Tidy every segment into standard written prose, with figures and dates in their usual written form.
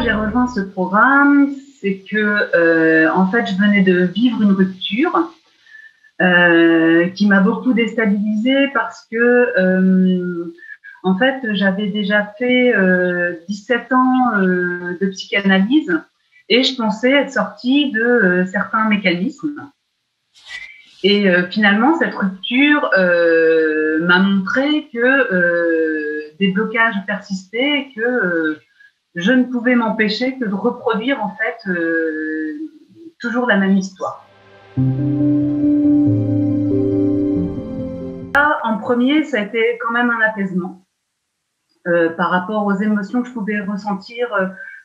J'ai rejoint ce programme, c'est que en fait, je venais de vivre une rupture qui m'a beaucoup déstabilisée parce que en fait, j'avais déjà fait 17 ans de psychanalyse et je pensais être sortie de certains mécanismes. Et finalement, cette rupture m'a montré que des blocages persistaient et que je ne pouvais m'empêcher que de reproduire en fait toujours la même histoire. Là, en premier, ça a été quand même un apaisement par rapport aux émotions que je pouvais ressentir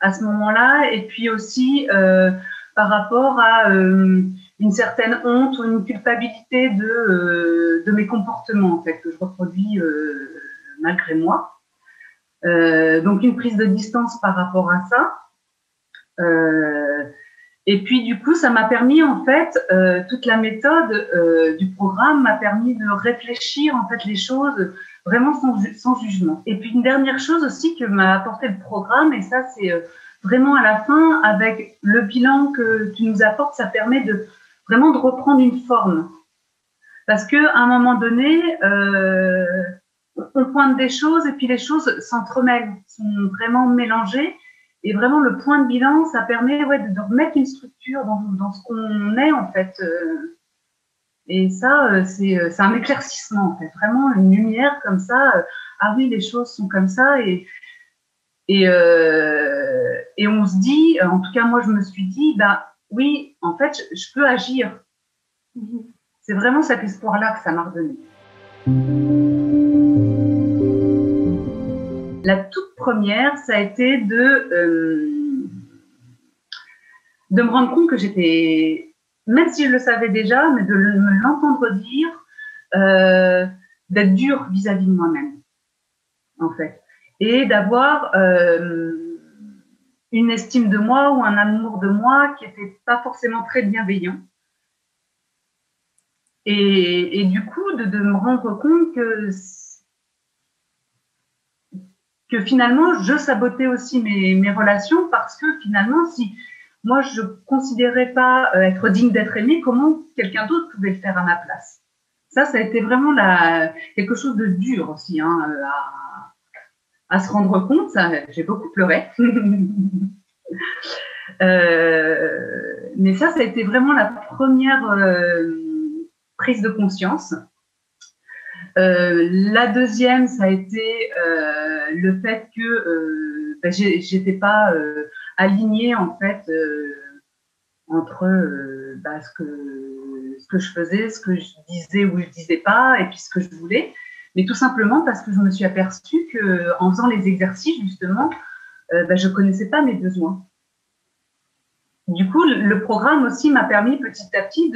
à ce moment-là, et puis aussi par rapport à une certaine honte ou une culpabilité de mes comportements en fait, que je reproduis malgré moi. Donc une prise de distance par rapport à ça. Et puis du coup, ça m'a permis en fait, toute la méthode du programme m'a permis de réfléchir en fait les choses vraiment sans jugement. Et puis une dernière chose aussi que m'a apporté le programme, et ça c'est vraiment à la fin, avec le bilan que tu nous apportes, ça permet vraiment de reprendre une forme. Parce qu'à un moment donné, on pointe des choses et puis les choses s'entremêlent, sont vraiment mélangées. Et vraiment, le point de bilan, ça permet de remettre une structure dans ce qu'on est, en fait. Et ça, c'est un éclaircissement, en fait. Vraiment, une lumière comme ça. Ah oui, les choses sont comme ça. Et on se dit, en tout cas, moi, je me suis dit, bah oui, en fait, je peux agir. C'est vraiment cet espoir-là que ça m'a redonné. La toute première, ça a été de me rendre compte que j'étais, même si je le savais déjà, mais de me l'entendre dire, d'être dure vis-à-vis de moi-même, en fait. Et d'avoir une estime de moi ou un amour de moi qui n'était pas forcément très bienveillant. Et du coup, de me rendre compte que finalement, je sabotais aussi mes relations parce que finalement, si moi, je ne considérais pas être digne d'être aimée, comment quelqu'un d'autre pouvait le faire à ma place? Ça a été vraiment quelque chose de dur aussi hein, à se rendre compte. J'ai beaucoup pleuré. Mais ça a été vraiment la première prise de conscience. La deuxième, ça a été le fait que j'étais pas alignée en fait entre ce que je faisais, ce que je disais ou je disais pas, et puis ce que je voulais, mais tout simplement parce que je me suis aperçue que en faisant les exercices justement, je connaissais pas mes besoins. Du coup, le programme aussi m'a permis petit à petit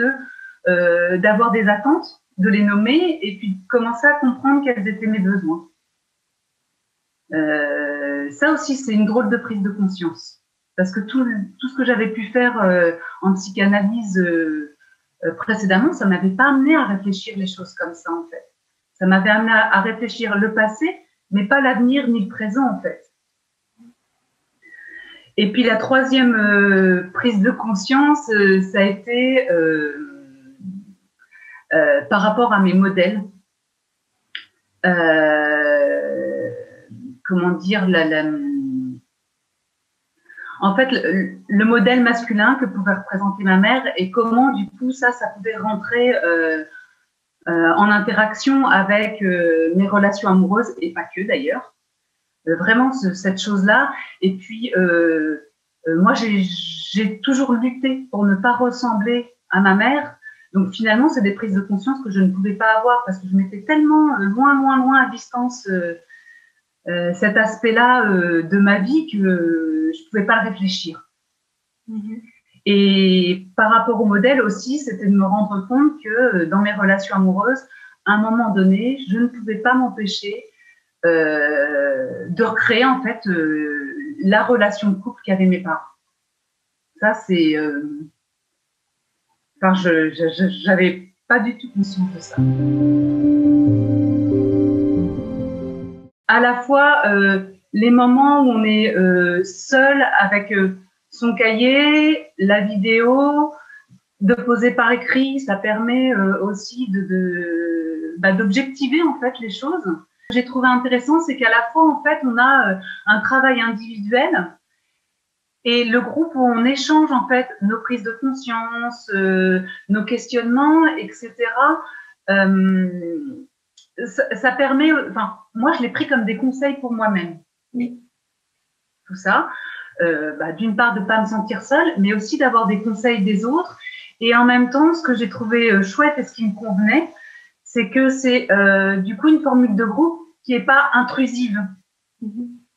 d'avoir des attentes, de les nommer et puis de commencer à comprendre quels étaient mes besoins. Ça aussi, c'est une drôle de prise de conscience. Parce que tout ce que j'avais pu faire en psychanalyse précédemment, ça ne m'avait pas amené à réfléchir les choses comme ça, en fait. Ça m'avait amené à réfléchir le passé, mais pas l'avenir ni le présent, en fait. Et puis la troisième prise de conscience, ça a été par rapport à mes modèles. Comment dire, en fait, le modèle masculin que pouvait représenter ma mère et comment, du coup, ça pouvait rentrer en interaction avec mes relations amoureuses, et pas que d'ailleurs. Vraiment, cette chose-là. Et puis, moi, j'ai toujours lutté pour ne pas ressembler à ma mère. Donc, finalement, c'est des prises de conscience que je ne pouvais pas avoir parce que je m'étais tellement loin à distance cet aspect-là de ma vie que je ne pouvais pas le réfléchir. Et par rapport au modèle aussi, c'était de me rendre compte que dans mes relations amoureuses, à un moment donné, je ne pouvais pas m'empêcher de recréer en fait la relation de couple qu'avaient mes parents. Ça, c'est... Enfin, j'avais pas du tout consciente de ça. À la fois, les moments où on est seul avec son cahier, la vidéo, de poser par écrit, ça permet aussi d'objectiver en fait les choses. Ce que j'ai trouvé intéressant, c'est qu'à la fois en fait on a un travail individuel et le groupe où on échange en fait nos prises de conscience, nos questionnements, etc. Ça permet, enfin moi je l'ai pris comme des conseils pour moi-même. Oui. Tout ça, d'une part de ne pas me sentir seule, mais aussi d'avoir des conseils des autres. Et en même temps, ce que j'ai trouvé chouette et ce qui me convenait, c'est que c'est du coup une formule de groupe qui n'est pas intrusive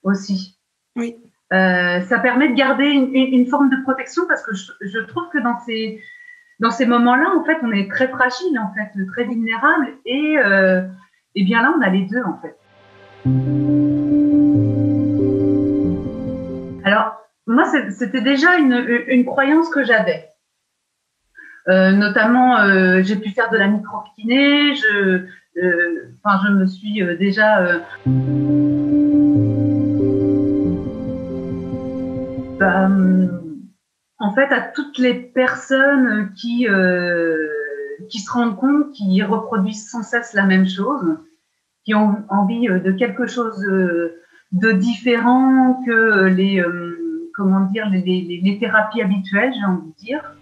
aussi. Oui. Ça permet de garder une forme de protection parce que je trouve que dans ces moments-là, en fait, on est très fragile, en fait, très vulnérable. Et bien là, on a les deux, en fait. Alors, moi, c'était déjà une croyance que j'avais. Notamment, j'ai pu faire de la micro-kiné, je me suis déjà... en fait, à toutes les personnes qui se rendent compte, qui reproduisent sans cesse la même chose, qui ont envie de quelque chose de différent que les thérapies habituelles, j'ai envie de dire.